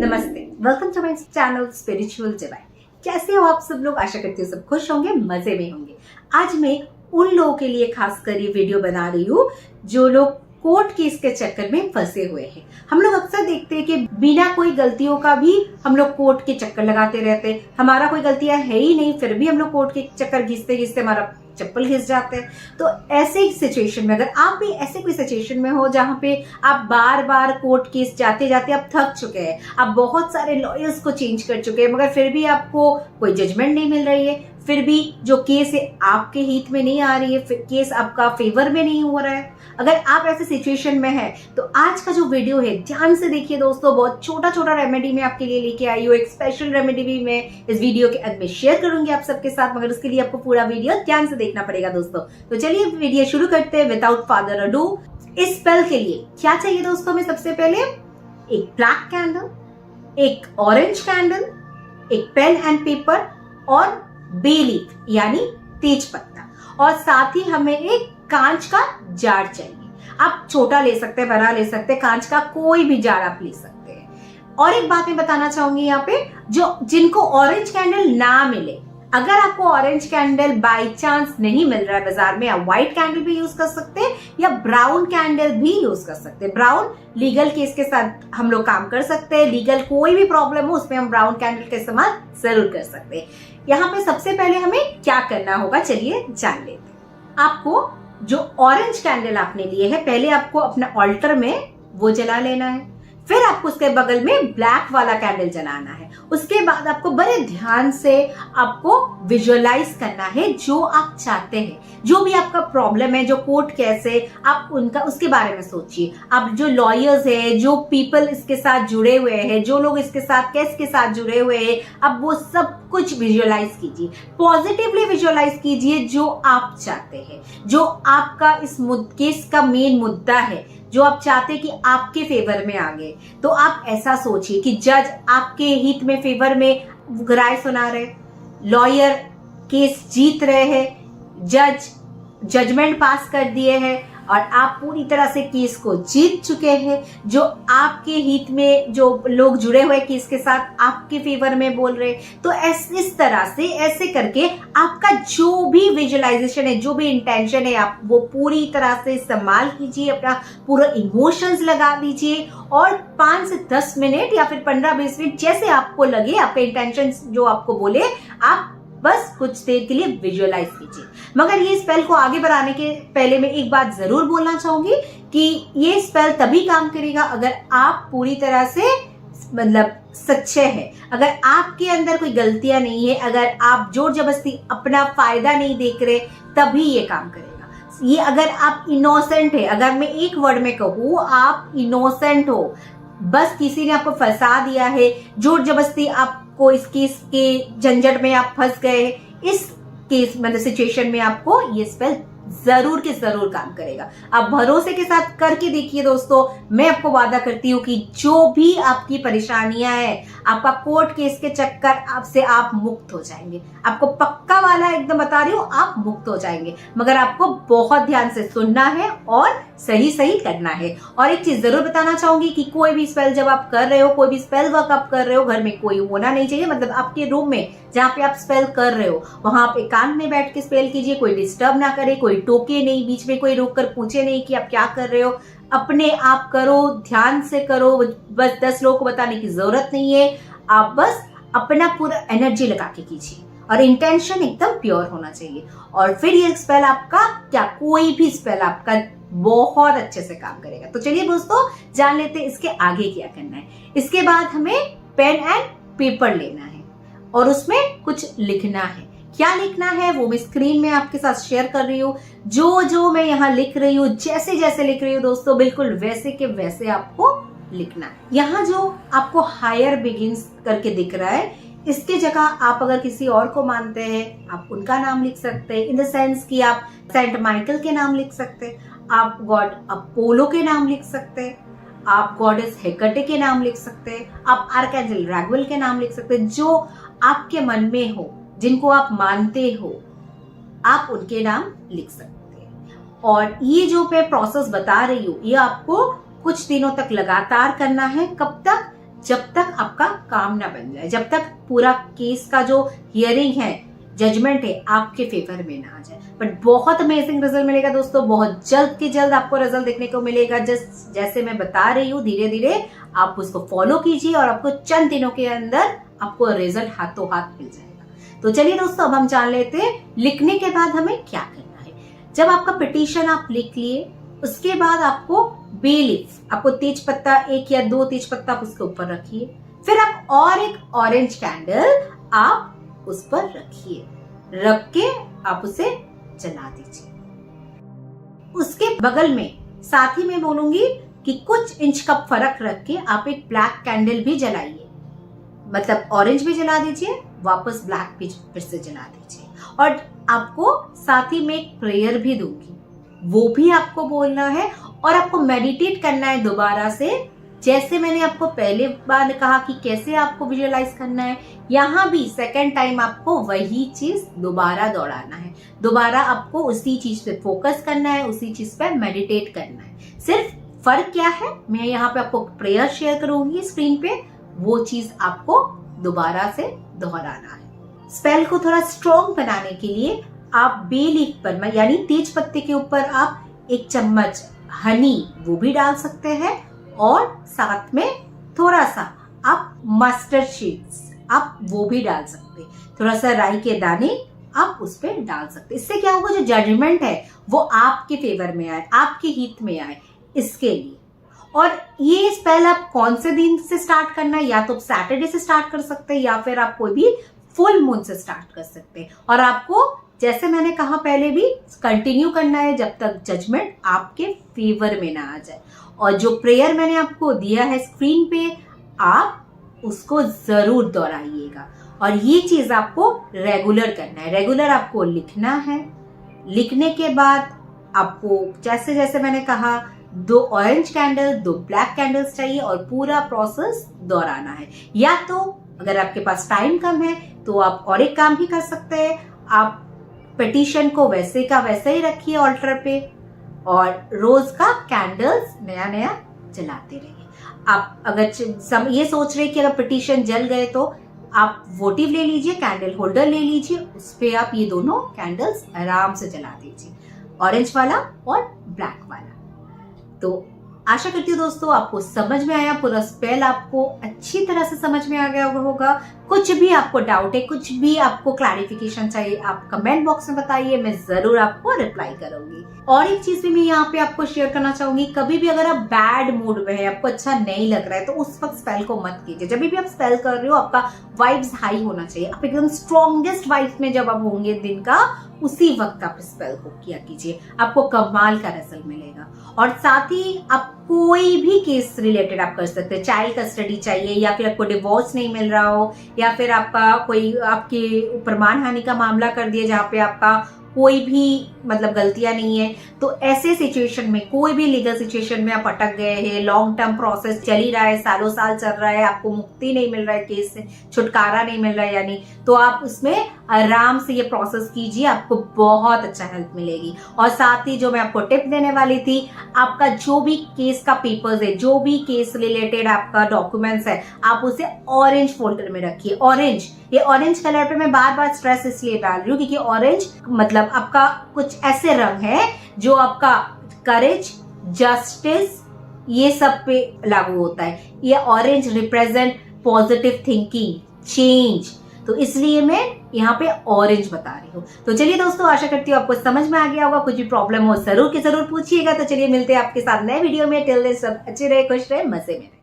नमस्ते, welcome to my channel spiritual divine. कैसे हो आप सब लोग? आशा करती हूँ सब खुश होंगे, मजे में होंगे। आज मैं उन लोगों के लिए खासकर ये वीडियो बना रही हूँ जो लोग कोर्ट केस के चक्कर में फंसे हुए हैं। हम लोग अक्सर देखते हैं कि बिना कोई गलतियों का भी हम लोग कोर्ट के चक्कर लगाते रहते हैं। हमारा कोई गलतियां है ही नहीं, फिर भी हम लोग कोर्ट के चक्कर घिसते घिसते हमारा चप्पल घिस जाते हैं। तो ऐसे ही सिचुएशन में, अगर आप भी ऐसे कोई सिचुएशन में हो जहां पे आप बार बार कोर्ट केस जाते जाते आप थक चुके हैं, आप बहुत सारे लॉयर्स को चेंज कर चुके हैं, मगर फिर भी आपको कोई जजमेंट नहीं मिल रही है, फिर भी जो केस है आपके हित में नहीं आ रही है, केस आपका फेवर में नहीं हो रहा है, अगर आप ऐसे सिचुएशन में है तो आज का जो वीडियो है ध्यान से देखिए दोस्तों। बहुत छोटा छोटा रेमेडी मैं आपके लिए लेके आई हूँ। एक स्पेशल रेमेडी भी मैं इस वीडियो के अंत में शेयर करूंगी आप सबके साथ, मगर उसके लिए आपको पूरा वीडियो ध्यान से देखना पड़ेगा दोस्तों। तो चलिए वीडियो शुरू करते हैं विदाउट फर्दर अडू। इस स्पेल के लिए क्या चाहिए दोस्तों? में सबसे पहले एक ब्लैक कैंडल, एक ऑरेंज कैंडल, एक पेन एंड पेपर और बे लीफ यानी तेज पत्ता, और साथ ही हमें एक कांच का जार चाहिए। आप छोटा ले सकते हैं, बड़ा ले सकते हैं, कांच का कोई भी जार आप ले सकते हैं। और एक बात मैं बताना चाहूंगी यहाँ पे, जो जिनको ऑरेंज कैंडल ना मिले, अगर आपको ऑरेंज कैंडल बाय चांस नहीं मिल रहा है बाजार में, आप व्हाइट कैंडल भी यूज कर सकते हैं या ब्राउन कैंडल भी यूज कर सकते हैं। ब्राउन लीगल केस के साथ हम लोग काम कर सकते हैं। लीगल कोई भी प्रॉब्लम हो उसमें हम ब्राउन कैंडल का इस्तेमाल जरूर कर सकते हैं। यहाँ पे सबसे पहले हमें क्या करना होगा चलिए जान लेते हैं। आपको जो ऑरेंज कैंडल आपने लिए है, पहले आपको अपना ऑल्टर में वो जला लेना है, फिर आपको उसके बगल में ब्लैक वाला कैंडल जलाना है। उसके बाद आपको बड़े ध्यान से आपको विजुअलाइज करना है जो आप चाहते हैं, जो भी आपका प्रॉब्लम है, जो कोर्ट केस है, आप उनका उसके बारे में सोचिए। आप जो लॉयर्स है, जो पीपल इसके साथ जुड़े हुए हैं, जो लोग इसके साथ केस के साथ जुड़े हुए हैं, अब वो सब कुछ विजुअलाइज कीजिए, पॉजिटिवली विजुअलाइज कीजिए जो आप चाहते हैं, जो आपका इस केस का मेन मुद्दा है, जो आप चाहते हैं कि आपके फेवर में आ गए। तो आप ऐसा सोचिए कि जज आपके हित में फेवर में राय सुना रहे, लॉयर केस जीत रहे हैं, जज जजमेंट पास कर दिए हैं और आप पूरी तरह से केस को जीत चुके हैं। जो आपके हित में जो लोग जुड़े हुए केस के साथ आपके फेवर में बोल रहे, तो इस तरह से ऐसे करके आपका जो भी विजुअलाइजेशन है, जो भी इंटेंशन है, आप वो पूरी तरह से इस्तेमाल कीजिए, अपना पूरा इमोशंस लगा दीजिए और 5 से 10 मिनट या फिर 15-20 मिनट जैसे आपको लगे, आपका इंटेंशन जो आपको बोले, आप बस कुछ देर के लिए विजुअलाइज कीजिए। मगर ये स्पेल को आगे बढ़ाने के पहले मैं एक बात जरूर बोलना चाहूंगी कि ये स्पेल तभी काम करेगा अगर आप पूरी तरह से मतलब सच्चे हैं, अगर आपके अंदर कोई गलतियां नहीं है, अगर आप जोर जबरदस्ती अपना फायदा नहीं देख रहे, तभी ये काम करेगा। ये अगर आप इनोसेंट है, अगर मैं एक वर्ड में कहूँ, आप इनोसेंट हो, बस किसी ने आपको फंसा दिया है, जोर जबरदस्ती आपको इस केस के झंझट में आप फंस गए, इस केस मतलब सिचुएशन में आपको ये स्पेल जरूर के जरूर काम करेगा। आप भरोसे के साथ करके देखिए दोस्तों। मैं आपको वादा करती हूँ कि जो भी आपकी परेशानियां हैं, आपका कोर्ट केस के चक्कर आपसे आप मुक्त हो जाएंगे। आपको पक्का वाला एकदम बता रही हूँ, आप मुक्त हो जाएंगे, मगर आपको बहुत ध्यान से सुनना है और सही सही करना है। और एक चीज जरूर बताना चाहूंगी कि कोई भी स्पेल जब आप कर रहे हो, कोई भी स्पेल वर्क आप कर रहे हो, घर में कोई होना नहीं चाहिए। मतलब आपके रूम में जहाँ पे आप स्पेल कर रहे हो, वहां आप एकांत में बैठ के स्पेल कीजिए। कोई डिस्टर्ब ना करे, कोई टोके नहीं, बीच में कोई रोक कर पूछे नहीं कि आप क्या कर रहे हो। अपने आप करो, ध्यान से करो, बस 10 लोगों को बताने की जरूरत नहीं है। आप बस अपना पूरा एनर्जी लगा के कीजिए और इंटेंशन एकदम प्योर होना चाहिए। और फिर ये स्पेल आपका क्या, कोई भी स्पेल आपका बहुत अच्छे से काम करेगा। तो चलिए दोस्तों जान लेते हैं इसके आगे क्या करना है। इसके बाद हमें पेन एंड पेपर लेना है और उसमें कुछ लिखना है। क्या लिखना है वो मैं स्क्रीन में आपके साथ शेयर कर रही हूँ। जो जो मैं यहाँ लिख रही हूँ, जैसे जैसे लिख रही हूँ दोस्तों, बिल्कुल वैसे के वैसे आपको लिखना है। यहाँ जो आपको हायर बिगिंस करके दिख रहा है, इसके जगह आप अगर किसी और को मानते हैं, आप उनका नाम लिख सकते हैं। इन द सेंस कि आप सेंट माइकल के नाम लिख सकते हैं, आप गॉड अपोलो के नाम लिख सकते हैं, आप गॉडेस हेकेटे के नाम लिख सकते हैं, आप आर्कएंजल रैगुएल के नाम लिख सकते हैं। जो आपके मन में हो, जिनको आप मानते हो, आप उनके नाम लिख सकते हैं। और ये जो मैं प्रोसेस बता रही हूँ, ये आपको कुछ दिनों तक लगातार करना है। कब तक? जब तक आपका काम ना बन जाए, जब तक पूरा केस का जो हियरिंग है, जजमेंट है, आपके फेवर में ना आ जाए। बट बहुत अमेजिंग रिजल्ट मिलेगा दोस्तों, बहुत जल्द के जल्द आपको रिजल्ट देखने को मिलेगा। जैसे मैं बता रही हूँ, धीरे धीरे आप उसको फॉलो कीजिए और आपको चंद दिनों के अंदर आपको रिजल्ट हाथों हाथ मिल जाएगा। तो चलिए दोस्तों, अब हम जान लेते हैं लिखने के बाद हमें क्या करना है। जब आपका पिटीशन आप लिख लिए, उसके बाद आपको बे लीफ, आपको तेज पत्ता, 1 या 2 तेज पत्ता आप उसके ऊपर रखिए। फिर आप और एक ऑरेंज कैंडल आप उस पर रखिए, रख के आप उसे जला दीजिए। उसके बगल में साथ ही मैं बोलूंगी कि कुछ इंच का फर्क रख के आप एक ब्लैक कैंडल भी जलाइए, मतलब ऑरेंज भी जला दीजिए, वापस ब्लैक भी फिर से जला दीजिए। और आपको साथ ही में एक प्रेयर भी दूंगी, वो भी आपको बोलना है और आपको मेडिटेट करना है दोबारा से। जैसे मैंने आपको पहले बार कहा कि कैसे आपको विजुअलाइज करना है, यहाँ भी सेकंड टाइम आपको वही चीज दोबारा दोहराना है, दोबारा आपको उसी चीज पे फोकस करना है, उसी चीज पे मेडिटेट करना है। सिर्फ फर्क क्या है, मैं यहाँ पे आपको प्रेयर शेयर करूंगी स्क्रीन पे, वो चीज आपको दोबारा से दोहराना है। स्पेल को थोड़ा स्ट्रॉन्ग बनाने के लिए आप बे लीफ पर, यानी तेज पत्ते के ऊपर आप 1 चम्मच हनी वो भी डाल सकते हैं, और साथ में थोड़ा सा आप मस्टर्ड सीड्स आप वो भी डाल सकते हैं, थोड़ा सा राई के दाने आप उस पर डाल सकते हैं। इससे क्या होगा, जो जजमेंट है वो आपके फेवर में आए, आपके हित में आए, इसके लिए। और ये स्पेल आप कौन से दिन से स्टार्ट करना है, या तो सैटरडे से स्टार्ट कर सकते हैं, या फिर आप कोई भी फुल मून से स्टार्ट कर सकते हैं। और आपको जैसे मैंने कहा पहले भी, कंटिन्यू करना है जब तक जजमेंट आपके फेवर में ना आ जाए। और जो प्रेयर मैंने आपको दिया है स्क्रीन पे, आप उसको जरूर दोहराइएगा। और ये चीज आपको रेगुलर करना है, रेगुलर आपको लिखना है। लिखने के बाद आपको जैसे जैसे मैंने कहा, 2 ऑरेंज कैंडल, 2 ब्लैक कैंडल्स चाहिए और पूरा प्रोसेस दोहराना है। या तो अगर आपके पास टाइम कम है तो आप और एक काम भी कर सकते हैं, आप पिटीशन को वैसे का वैसे ही रखिए ऑल्टर पे, और रोज का कैंडल्स नया नया जलाते रहिए। आप अगर ये सोच रहे कि अगर पिटीशन जल गए तो आप वोटिव ले लीजिए, कैंडल होल्डर ले लीजिए, उस पे आप ये दोनों कैंडल्स आराम से जला दीजिए, ऑरेंज वाला और ब्लैक वाला। तो आशा करती हूँ दोस्तों आपको समझ में आया, पूरा स्पेल आपको अच्छी तरह से समझ में आ गया होगा। कुछ भी आपको डाउट है, कुछ भी आपको क्लैरिफिकेशन चाहिए, आप कमेंट बॉक्स में बताइए, मैं जरूर आपको रिप्लाई करूंगी। और एक चीज भी मैं यहाँ पे आपको शेयर करना चाहूंगी, कभी भी अगर आप बैड मूड में है, आपको अच्छा नहीं लग रहा है, तो उस वक्त स्पेल को मत कीजिए। जब भी आप स्पेल कर रहे हो, आपका वाइब्स हाई होना चाहिए, आप एकदम स्ट्रॉन्गेस्ट वाइब्स में जब आप होंगे दिन का, उसी वक्त आप स्पेल को किया कीजिए, आपको कमाल का रिजल्ट मिलेगा। और साथ ही आप कोई भी केस रिलेटेड आप कर सकते हैं, चाइल्ड कस्टडी चाहिए, या फिर आपको डिवोर्स नहीं मिल रहा हो, या फिर आपका कोई आपके ऊपर मानहानि का मामला कर दिया जहाँ पे आपका कोई भी मतलब गलतियां नहीं है, तो ऐसे सिचुएशन में, कोई भी लीगल सिचुएशन में आप अटक गए हैं, लॉन्ग टर्म प्रोसेस चल ही रहा है, सालों साल चल रहा है, आपको मुक्ति नहीं मिल रहा है, केस से छुटकारा नहीं मिल रहा है यानी, तो आप उसमें आराम से ये प्रोसेस कीजिए, आपको बहुत अच्छा हेल्प मिलेगी। और साथ ही जो मैं आपको टिप देने वाली थी, आपका जो भी केस का पेपर्स है, जो भी केस रिलेटेड आपका डॉक्यूमेंट्स है, आप उसे ऑरेंज फोल्डर में रखिए। ऑरेंज, ये ऑरेंज कलर पे मैं बार बार स्ट्रेस इसलिए डाल रही हूँ क्योंकि ऑरेंज मतलब आपका कुछ ऐसे रंग है जो आपका करेज, जस्टिस, ये सब पे लागू होता है। ये orange represent positive thinking, change, तो इसलिए मैं यहाँ पे ऑरेंज बता रही हूँ। तो चलिए दोस्तों, आशा करती हूँ आपको समझ में आ गया होगा। कुछ भी प्रॉब्लम हो जरूर के जरूर पूछिएगा। तो चलिए मिलते हैं आपके साथ नए वीडियो में। टिल देन सब अच्छे रहे, खुश रहे, मजे में रहे।